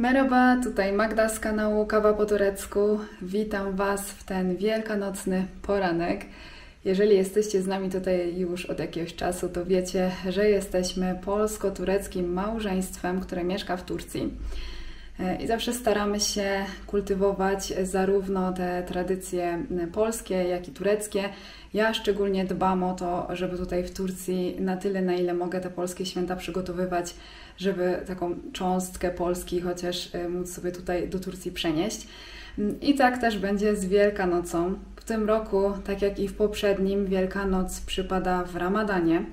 Merhaba, tutaj Magda z kanału Kawa po turecku. Witam Was w ten wielkanocny poranek. Jeżeli jesteście z nami tutaj już od jakiegoś czasu, to wiecie, że jesteśmy polsko-tureckim małżeństwem, które mieszka w Turcji. I zawsze staramy się kultywować zarówno te tradycje polskie, jak i tureckie. Ja szczególnie dbam o to, żeby tutaj w Turcji na tyle, na ile mogę te polskie święta przygotowywać, żeby taką cząstkę Polski chociaż móc sobie tutaj do Turcji przenieść. I tak też będzie z Wielkanocą. W tym roku, tak jak i w poprzednim, Wielkanoc przypada w Ramadanie.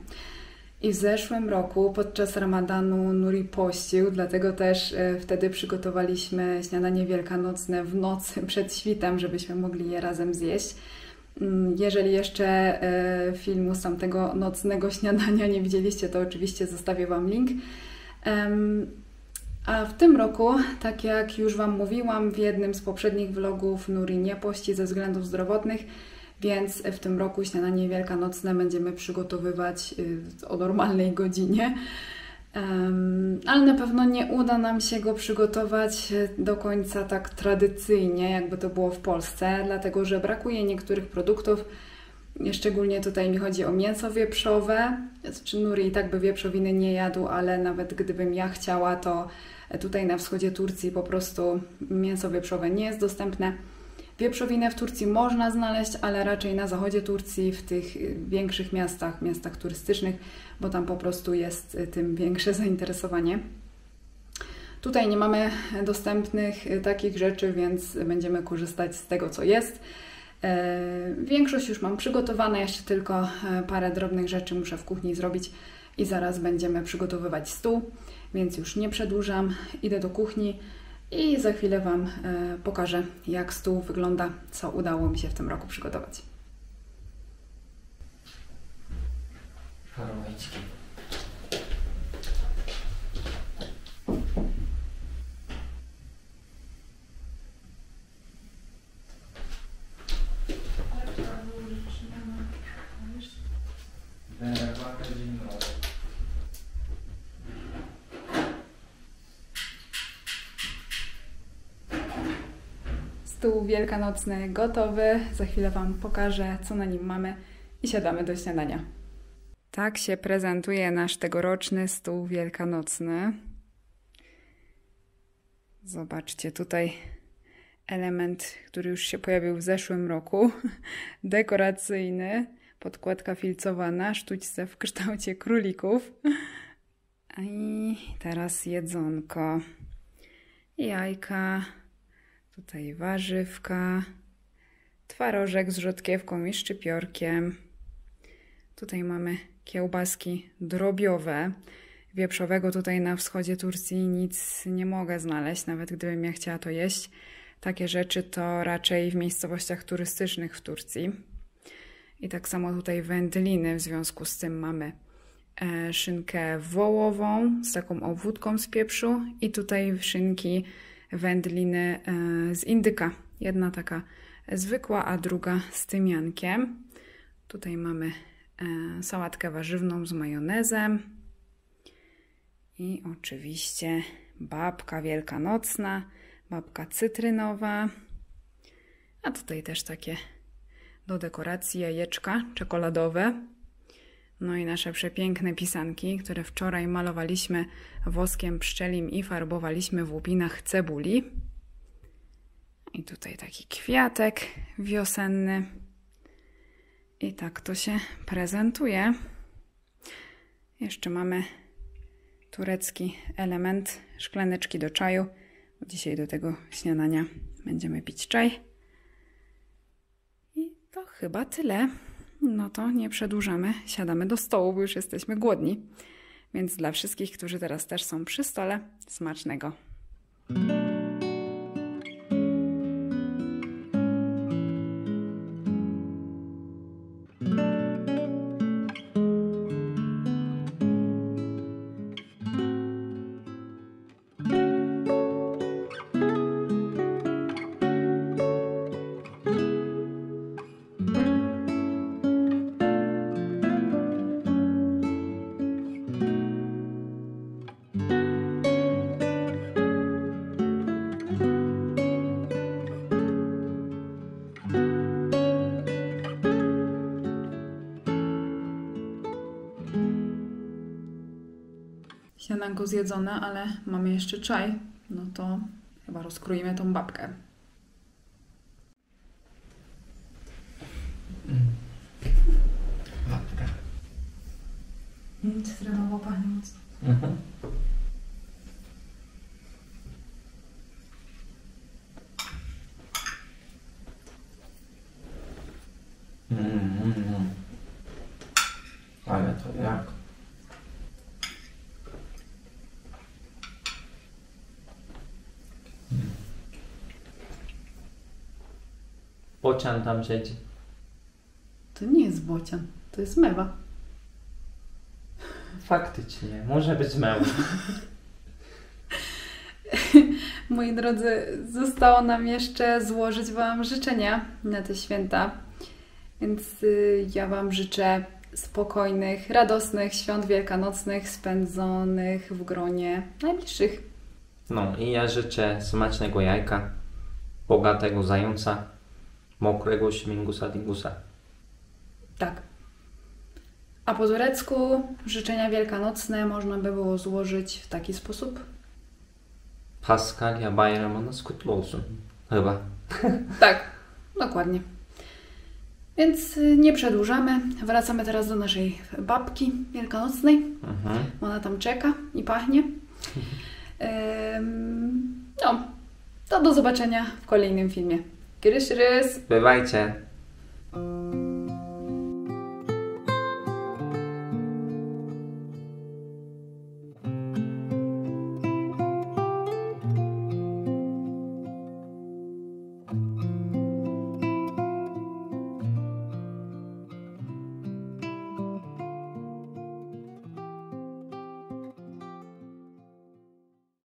I w zeszłym roku podczas Ramadanu Nuri pościł, dlatego też wtedy przygotowaliśmy śniadanie wielkanocne w nocy przed świtem, żebyśmy mogli je razem zjeść. Jeżeli jeszcze filmu z tamtego nocnego śniadania nie widzieliście, to oczywiście zostawię Wam link. A w tym roku, tak jak już Wam mówiłam w jednym z poprzednich vlogów, Nuri nie pości ze względów zdrowotnych, więc w tym roku śniadanie wielkanocne będziemy przygotowywać o normalnej godzinie. Ale na pewno nie uda nam się go przygotować do końca tak tradycyjnie, jakby to było w Polsce, dlatego że brakuje niektórych produktów. Szczególnie tutaj mi chodzi o mięso wieprzowe. Nuri i tak by wieprzowiny nie jadł, ale nawet gdybym ja chciała, to tutaj na wschodzie Turcji po prostu mięso wieprzowe nie jest dostępne. Wieprzowinę w Turcji można znaleźć, ale raczej na zachodzie Turcji, w tych większych miastach turystycznych, bo tam po prostu jest tym większe zainteresowanie. Tutaj nie mamy dostępnych takich rzeczy, więc będziemy korzystać z tego, co jest. Większość już mam przygotowane, jeszcze tylko parę drobnych rzeczy muszę w kuchni zrobić i zaraz będziemy przygotowywać stół, więc już nie przedłużam, idę do kuchni i za chwilę Wam pokażę, jak stół wygląda, co udało mi się w tym roku przygotować. Stół wielkanocny gotowy. Za chwilę Wam pokażę, co na nim mamy i siadamy do śniadania. Tak się prezentuje nasz tegoroczny stół wielkanocny. Zobaczcie, tutaj element, który już się pojawił w zeszłym roku. Dekoracyjny. Podkładka filcowa na sztućce w kształcie królików. I teraz jedzonko. Jajka. Tutaj warzywka, twarożek z rzodkiewką i szczypiorkiem. Tutaj mamy kiełbaski drobiowe. Wieprzowego tutaj na wschodzie Turcji nic nie mogę znaleźć, nawet gdybym ja chciała to jeść. Takie rzeczy to raczej w miejscowościach turystycznych w Turcji. I tak samo tutaj wędliny, w związku z tym mamy szynkę wołową z taką obwódką z pieprzu i tutaj szynki wędliny z indyka. Jedna taka zwykła, a druga z tymiankiem. Tutaj mamy sałatkę warzywną z majonezem. I oczywiście babka wielkanocna, babka cytrynowa. A tutaj też takie do dekoracji jajeczka czekoladowe. No i nasze przepiękne pisanki, które wczoraj malowaliśmy woskiem pszczelim i farbowaliśmy w łupinach cebuli. I tutaj taki kwiatek wiosenny. I tak to się prezentuje. Jeszcze mamy turecki element, szklaneczki do czaju. Dzisiaj do tego śniadania będziemy pić czaj. I to chyba tyle. No to nie przedłużamy, siadamy do stołu, bo już jesteśmy głodni. Więc dla wszystkich, którzy teraz też są przy stole, smacznego. Śniadanko zjedzone, ale mamy jeszcze czaj. No to chyba rozkroimy tą babkę. Babka. Cytrynowo pachnie mocno. Mhm. Ale to jak? Bocian tam siedzi. To nie jest bocian, to jest mewa. Faktycznie, może być meł. Moi drodzy, zostało nam jeszcze złożyć Wam życzenia na te święta. Więc ja Wam życzę spokojnych, radosnych świąt wielkanocnych spędzonych w gronie najbliższych. No i ja życzę smacznego jajka, bogatego zająca, mokrego śmigusa dingusa. Tak. A po turecku życzenia wielkanocne można by było złożyć w taki sposób. Paskalya bayramınız kutlu olsun. Chyba. Tak, dokładnie. Więc nie przedłużamy. Wracamy teraz do naszej babki wielkanocnej. Ona tam czeka i pachnie. No, to do zobaczenia w kolejnym filmie. Görüşürüz. Bywajcie.